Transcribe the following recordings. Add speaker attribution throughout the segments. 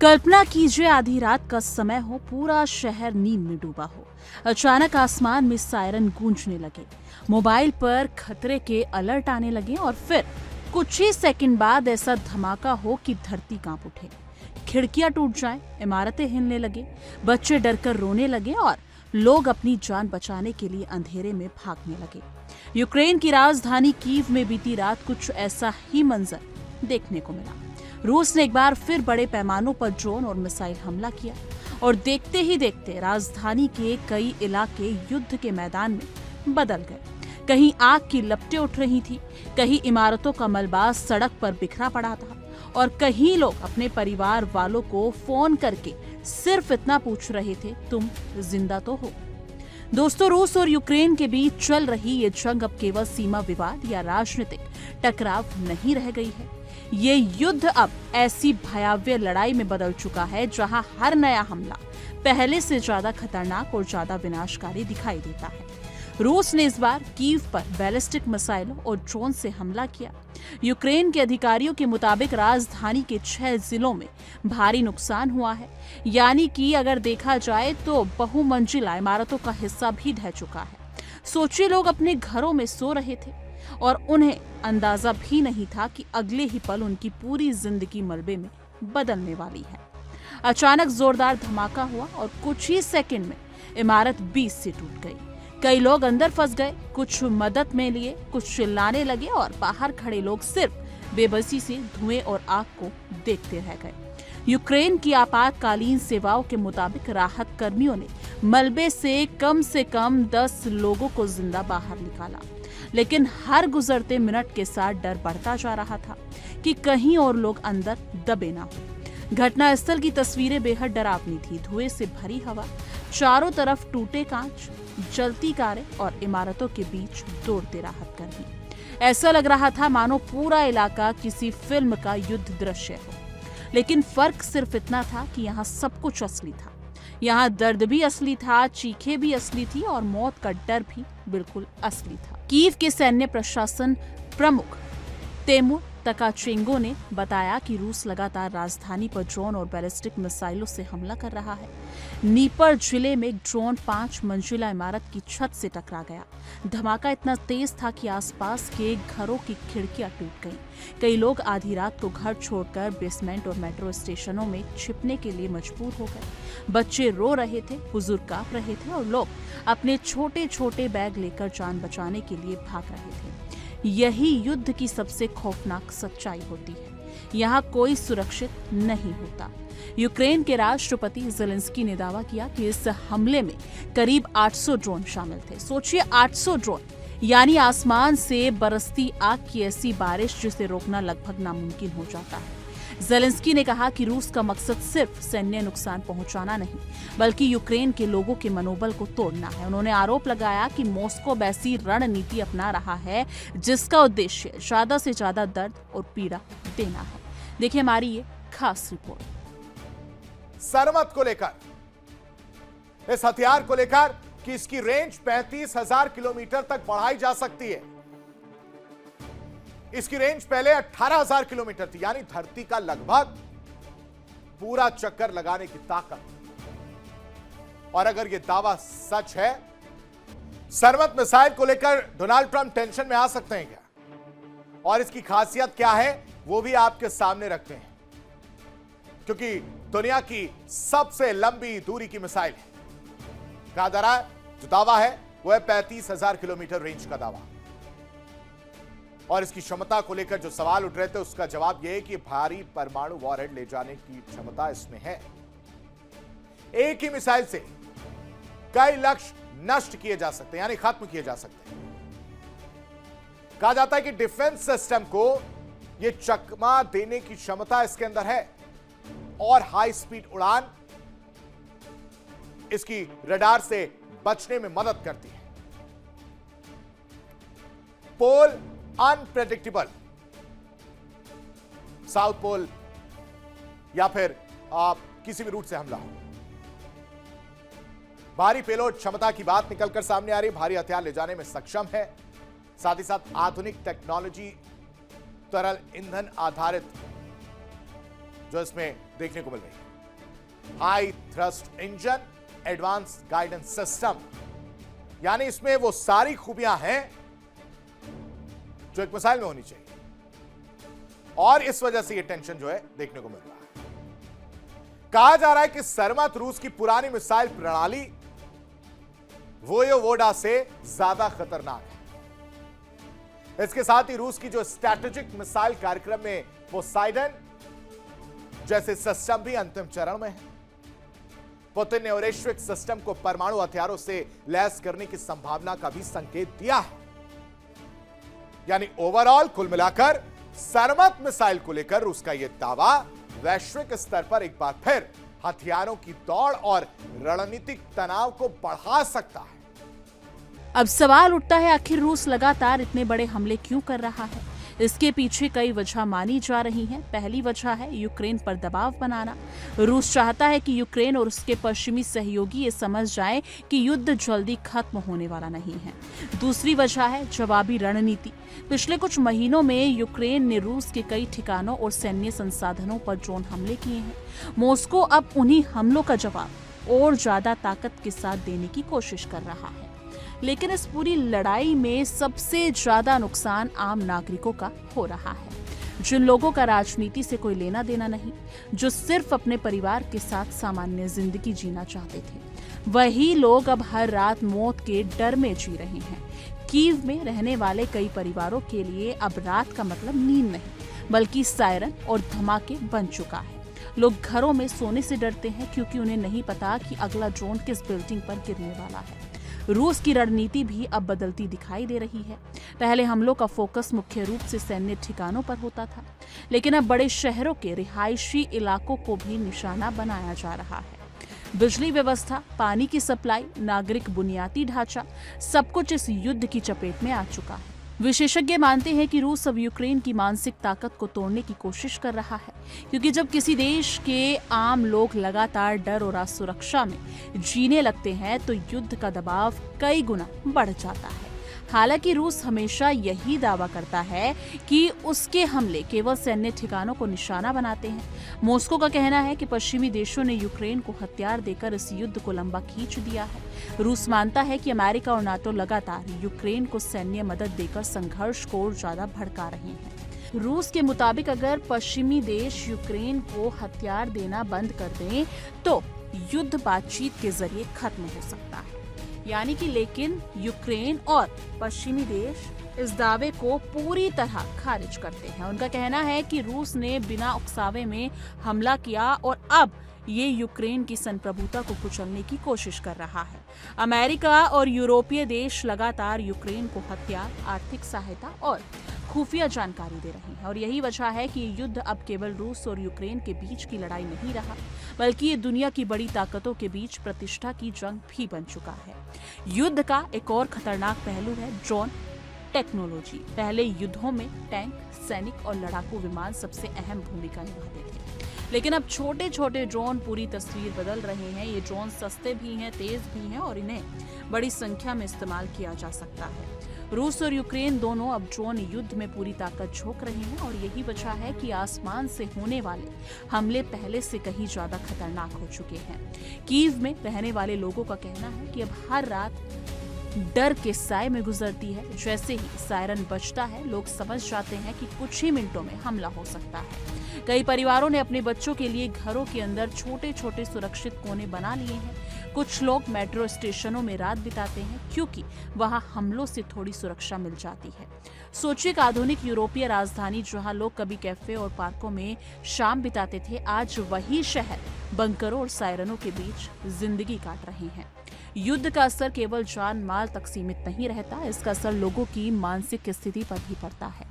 Speaker 1: कल्पना कीजिए आधी रात का समय हो, पूरा शहर नींद में डूबा हो। अचानक आसमान में सायरन गूंजने लगे, मोबाइल पर खतरे के अलर्ट आने लगे और फिर कुछ ही सेकंड बाद ऐसा धमाका हो कि धरती कांप उठे, खिड़कियां टूट जाएं, इमारतें हिलने लगे, बच्चे डरकर रोने लगे और लोग अपनी जान बचाने के लिए अंधेरे में भागने लगे। यूक्रेन की राजधानी कीव में बीती रात कुछ ऐसा ही मंजर देखने को मिला। रूस ने एक बार फिर बड़े पैमानों पर ड्रोन और मिसाइल हमला किया और देखते ही देखते राजधानी के कई इलाके युद्ध के मैदान में बदल गए। कहीं आग की लपटें उठ रही थी, कहीं इमारतों का मलबा सड़क पर बिखरा पड़ा था और कहीं लोग अपने परिवार वालों को फोन करके सिर्फ इतना पूछ रहे थे, तुम जिंदा तो हो। दोस्तों, रूस और यूक्रेन के बीच चल रही ये जंग अब केवल सीमा विवाद या राजनीतिक टकराव नहीं रह गई है। ये युद्ध अब ऐसी भयावह लड़ाई में बदल चुका है जहां हर नया हमला पहले से ज्यादा खतरनाक और ज्यादा विनाशकारी दिखाई देता है। रूस ने इस बार कीव पर बैलिस्टिक मिसाइलों और ड्रोन से हमला किया। यूक्रेन के अधिकारियों के मुताबिक राजधानी के 6 जिलों में भारी नुकसान हुआ है, यानी कि अगर देखा जाए तो बहुमंजिला इमारतों का हिस्सा भी ढह चुका है। सोचिए, लोग अपने घरों में सो रहे थे और उन्हें अंदाजा भी नहीं था कि अगले ही पल उनकी पूरी जिंदगी मलबे में बदलने वाली है। अचानक जोरदार धमाका हुआ और कुछ ही सेकंड में इमारत 20 से टूट गई। कई लोग अंदर फंस गए, कुछ मदद में लिए, कुछ चिल्लाने लगे और बाहर खड़े लोग सिर्फ बेबसी से धुएं और आग को देखते रह गए। यूक्रेन की आपातकालीन सेवाओं के मुताबिक राहत कर्मियों ने मलबे से कम 10 लोगों को जिंदा बाहर निकाला, लेकिन हर गुजरते मिनट के साथ डर बढ़ता जा रहा था कि कहीं और लोग अंदर दबे ना हो। घटनास्थल की तस्वीरें बेहद डरावनी थी। धुएं से भरी हवा, चारों तरफ टूटे कांच, जलती कारें और इमारतों के बीच दौड़ते राहत कर्मी। ऐसा लग रहा था मानो पूरा इलाका किसी फिल्म का युद्ध दृश्य हो। लेकिन फर्क सिर्फ इतना था कि यहाँ सब कुछ असली था। यहाँ दर्द भी असली था, चीखें भी असली थी और मौत का डर भी बिल्कुल असली था। कीव के सैन्य प्रशासन प्रमुख तेमुर तकाचेंको ने बताया कि रूस लगातार राजधानी पर ड्रोन और बैलिस्टिक मिसाइलों से हमला कर रहा है। नीपर जिले में एक ड्रोन 5 मंजिला इमारत की छत से टकरा गया। धमाका इतना तेज था कि आसपास के घरों की खिड़कियां टूट गईं। कई लोग आधी रात को घर छोड़कर बेसमेंट और मेट्रो स्टेशनों में छिपने के लिए मजबूर हो गए। बच्चे रो रहे थे, बुजुर्ग कांप रहे थे और लोग अपने छोटे छोटे बैग लेकर जान बचाने के लिए भाग रहे थे। यही युद्ध की सबसे खौफनाक सच्चाई होती है। यहाँ कोई सुरक्षित नहीं होता। यूक्रेन के राष्ट्रपति ज़ेलेंस्की ने दावा किया कि इस हमले में करीब 800 ड्रोन शामिल थे। सोचिए, 800 ड्रोन, यानी आसमान से बरसती आग की ऐसी बारिश जिसे रोकना लगभग नामुमकिन हो जाता है। ज़ेलेंस्की ने कहा कि रूस का मकसद सिर्फ सैन्य नुकसान पहुंचाना नहीं, बल्कि यूक्रेन के लोगों के मनोबल को तोड़ना है। उन्होंने आरोप लगाया कि मॉस्को ऐसी रणनीति अपना रहा है जिसका उद्देश्य ज्यादा से ज्यादा दर्द और पीड़ा देना है। देखिए हमारी ये खास रिपोर्ट।
Speaker 2: सरमत को लेकर, इस हथियार को लेकर कि इसकी रेंज 35,000 किलोमीटर तक बढ़ाई जा सकती है। इसकी रेंज पहले 18,000 किलोमीटर थी, यानी धरती का लगभग पूरा चक्कर लगाने की ताकत। और अगर यह दावा सच है, सरमत मिसाइल को लेकर डोनाल्ड ट्रंप टेंशन में आ सकते हैं क्या? और इसकी खासियत क्या है वो भी आपके सामने रखते हैं, क्योंकि दुनिया की सबसे लंबी दूरी की मिसाइल है। कहा जा रहा है, जो दावा है वो है 35,000 किलोमीटर रेंज का दावा। और इसकी क्षमता को लेकर जो सवाल उठ रहे थे उसका जवाब यह है कि भारी परमाणु वॉरहेड ले जाने की क्षमता इसमें है। एक ही मिसाइल से कई लक्ष्य नष्ट किए जा सकते हैं, यानी खत्म किए जा सकते हैं। कहा जाता है कि डिफेंस सिस्टम को यह चकमा देने की क्षमता इसके अंदर है और हाई स्पीड उड़ान इसकी रडार से बचने में मदद करती है। पोल अनप्रेडिक्टेबल, साउथ पोल या फिर किसी भी रूट से हमला हो। भारी पेलोड क्षमता की बात निकलकर सामने आ रही, भारी हथियार ले जाने में सक्षम है। साथ ही साथ आधुनिक टेक्नोलॉजी, तरल ईंधन आधारित जो इसमें देखने को मिल रही है। High thrust engine, advance guidance system, यानी इसमें वो सारी खूबियां हैं जो एक मिसाइल में होनी चाहिए, और इस वजह से ये टेंशन जो है देखने को मिल रहा है। कहा जा रहा है कि सरमत रूस की पुरानी मिसाइल प्रणाली वोयोवोडा से ज्यादा खतरनाक है। इसके साथ ही रूस की जो स्ट्रैटेजिक मिसाइल कार्यक्रम में पोसाइडन जैसे सिस्टम भी अंतिम चरण में है। पुतिन ने वैश्विक सिस्टम को परमाणु हथियारों से लैस करने की संभावना का भी संकेत दिया है। यानी ओवरऑल कुल मिलाकर सरमत मिसाइल को लेकर रूस का यह दावा वैश्विक स्तर पर एक बार फिर हथियारों की दौड़ और रणनीतिक तनाव को बढ़ा सकता है।
Speaker 1: अब सवाल उठता है, आखिर रूस लगातार इतने बड़े हमले क्यों कर रहा है? इसके पीछे कई वजह मानी जा रही हैं। पहली वजह है यूक्रेन पर दबाव बनाना। रूस चाहता है कि यूक्रेन और उसके पश्चिमी सहयोगी ये समझ जाएं कि युद्ध जल्दी खत्म होने वाला नहीं है। दूसरी वजह है जवाबी रणनीति। पिछले कुछ महीनों में यूक्रेन ने रूस के कई ठिकानों और सैन्य संसाधनों पर ड्रोन हमले किए हैं। मॉस्को अब उन्हीं हमलों का जवाब और ज्यादा ताकत के साथ देने की कोशिश कर रहा है। लेकिन इस पूरी लड़ाई में सबसे ज्यादा नुकसान आम नागरिकों का हो रहा है, जिन लोगों का राजनीति से कोई लेना देना नहीं, जो सिर्फ अपने परिवार के साथ सामान्य जिंदगी जीना चाहते थे। वही लोग अब हर रात मौत के डर में जी रहे हैं। कीव में रहने वाले कई परिवारों के लिए अब रात का मतलब नींद नहीं, बल्कि सायरन और धमाके बन चुका है। लोग घरों में सोने से डरते हैं क्योंकि उन्हें नहीं पता कि अगला ड्रोन किस बिल्डिंग पर गिरने वाला है। रूस की रणनीति भी अब बदलती दिखाई दे रही है। पहले हमलों का फोकस मुख्य रूप से सैन्य ठिकानों पर होता था, लेकिन अब बड़े शहरों के रिहायशी इलाकों को भी निशाना बनाया जा रहा है। बिजली व्यवस्था, पानी की सप्लाई, नागरिक बुनियादी ढांचा, सब कुछ इस युद्ध की चपेट में आ चुका है। विशेषज्ञ मानते हैं कि रूस अब यूक्रेन की मानसिक ताकत को तोड़ने की कोशिश कर रहा है, क्योंकि जब किसी देश के आम लोग लगातार डर और असुरक्षा में जीने लगते हैं तो युद्ध का दबाव कई गुना बढ़ जाता है। हालांकि रूस हमेशा यही दावा करता है कि उसके हमले केवल सैन्य ठिकानों को निशाना बनाते हैं। मॉस्को का कहना है कि पश्चिमी देशों ने यूक्रेन को हथियार देकर इस युद्ध को लंबा खींच दिया है। रूस मानता है कि अमेरिका और नाटो लगातार यूक्रेन को सैन्य मदद देकर संघर्ष को और ज्यादा भड़का रहे हैं। रूस के मुताबिक अगर पश्चिमी देश यूक्रेन को हथियार देना बंद कर दें तो युद्ध बातचीत के जरिए खत्म हो सकता है। यानी कि लेकिन यूक्रेन और पश्चिमी देश इस दावे को पूरी तरह खारिज करते हैं। उनका कहना है कि रूस ने बिना उकसावे में हमला किया और अब ये यूक्रेन की संप्रभुता को कुचलने की कोशिश कर रहा है। अमेरिका और यूरोपीय देश लगातार यूक्रेन को हथियार, आर्थिक सहायता और खुफिया जानकारी दे रही है, और यही वजह है कि ये युद्ध अब केवल रूस और यूक्रेन के बीच की लड़ाई नहीं रहा, बल्कि ये दुनिया की बड़ी ताकतों के बीच प्रतिष्ठा की जंग भी बन चुका है। युद्ध का एक और खतरनाक पहलू है ड्रोन टेक्नोलॉजी। पहले युद्धों में टैंक, सैनिक और लड़ाकू विमान सबसे अहम भूमिका निभाते थे, लेकिन अब छोटे छोटे ड्रोन पूरी तस्वीर बदल रहे हैं। ये ड्रोन सस्ते भी हैं, तेज भी हैं और इन्हें बड़ी संख्या में इस्तेमाल किया जा सकता है। रूस और यूक्रेन दोनों अब ड्रोन युद्ध में पूरी ताकत झोंक रहे हैं, और यही वजह है कि आसमान से होने वाले हमले पहले से कहीं ज्यादा खतरनाक हो चुके हैं। कीव में रहने वाले लोगों का कहना है कि अब हर रात डर के साए में गुजरती है। जैसे ही सायरन बजता है, लोग समझ जाते हैं कि कुछ ही मिनटों में हमला हो सकता है। कई परिवारों ने अपने बच्चों के लिए घरों के अंदर छोटे छोटे सुरक्षित कोने बना लिए हैं। कुछ लोग मेट्रो स्टेशनों में रात बिताते हैं, क्योंकि वहां हमलों से थोड़ी सुरक्षा मिल जाती है। सोचिए, आधुनिक यूरोपीय राजधानी जहां लोग कभी कैफे और पार्कों में शाम बिताते थे, आज वही शहर बंकरों और सायरनों के बीच जिंदगी काट रहे हैं। युद्ध का असर केवल जान माल तक सीमित नहीं रहता, इसका असर लोगों की मानसिक स्थिति पर भी पड़ता है।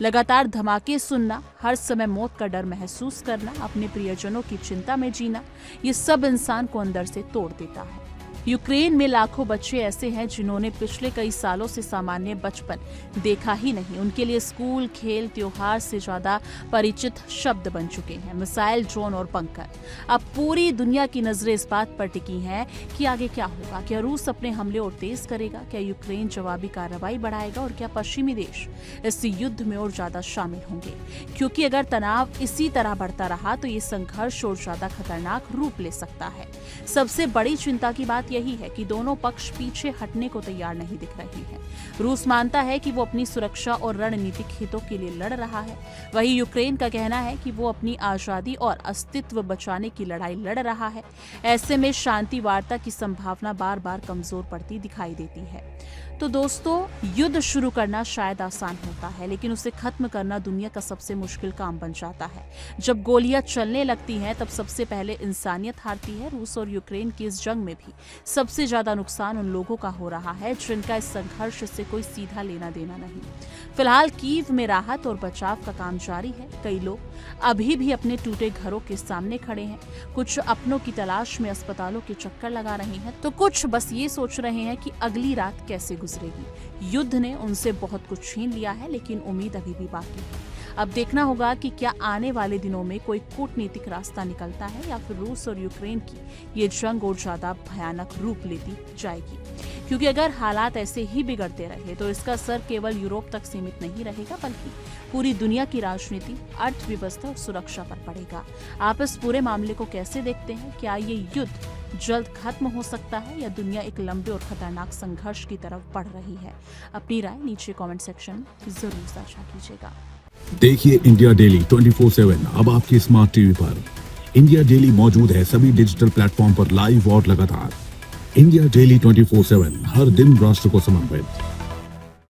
Speaker 1: लगातार धमाके सुनना, हर समय मौत का डर महसूस करना, अपने प्रियजनों की चिंता में जीना, ये सब इंसान को अंदर से तोड़ देता है। यूक्रेन में लाखों बच्चे ऐसे हैं जिन्होंने पिछले कई सालों से सामान्य बचपन देखा ही नहीं। उनके लिए स्कूल, खेल, त्योहार से ज्यादा परिचित शब्द बन चुके हैं मिसाइल, ड्रोन और बंकर। अब पूरी दुनिया की नजरें इस बात पर टिकी हैं कि आगे क्या होगा। क्या रूस अपने हमले और तेज करेगा? क्या यूक्रेन जवाबी कार्रवाई बढ़ाएगा? और क्या पश्चिमी देश इस युद्ध में और ज्यादा शामिल होंगे? क्योंकि अगर तनाव इसी तरह बढ़ता रहा तो ये संघर्ष और ज्यादा खतरनाक रूप ले सकता है। सबसे बड़ी चिंता की बात यही है कि दोनों पक्ष पीछे हटने को तैयार नहीं दिख रहे हैं। रूस मानता है कि वो अपनी सुरक्षा और रणनीतिक हितों के लिए लड़ रहा है, वहीं यूक्रेन का कहना है कि वो अपनी आजादी और अस्तित्व बचाने की लड़ाई लड़ रहा है। ऐसे में शांति वार्ता की संभावना बार बार कमजोर पड़ती दिखाई देती है। तो दोस्तों, युद्ध शुरू करना शायद आसान होता है, लेकिन उसे खत्म करना दुनिया का सबसे मुश्किल काम बन जाता है। जब गोलियां चलने लगती हैं तब सबसे पहले इंसानियत हारती है। रूस और यूक्रेन की इस जंग में भी सबसे ज्यादा नुकसान उन लोगों का हो रहा है जिनका इस संघर्ष से कोई सीधा लेना देना नहीं। फिलहाल कीव में राहत और बचाव का काम जारी है। कई लोग अभी भी अपने टूटे घरों के सामने खड़े हैं, कुछ अपनों की तलाश में अस्पतालों के चक्कर लगा रहे हैं, तो कुछ बस ये सोच रहे हैं कि अगली रात कैसे गुजरेगी। युद्ध ने उनसे बहुत कुछ छीन लिया है, लेकिन उम्मीद अभी भी बाकी है। अब देखना होगा कि क्या आने वाले दिनों में कोई कूटनीतिक रास्ता निकलता है या फिर रूस और यूक्रेन की ये जंग और ज्यादा भयानक रूप लेती जाएगी। क्योंकि अगर हालात ऐसे ही बिगड़ते रहे तो इसका असर केवल यूरोप तक सीमित नहीं रहेगा, बल्कि पूरी दुनिया की राजनीति, अर्थव्यवस्था और सुरक्षा पर पड़ेगा। आप इस पूरे मामले को कैसे देखते हैं? क्या ये युद्ध जल्द खत्म हो सकता है या दुनिया एक लंबे और खतरनाक संघर्ष की तरफ बढ़ रही है? अपनी राय नीचे कमेंट सेक्शन में जरूर साझा कीजिएगा।
Speaker 3: देखिए इंडिया डेली 24/7 अब आपकी स्मार्ट टीवी पर। इंडिया डेली मौजूद है सभी डिजिटल प्लेटफॉर्म पर लाइव और लगातार। इंडिया डेली 24/7 हर दिन राष्ट्र को समर्पित।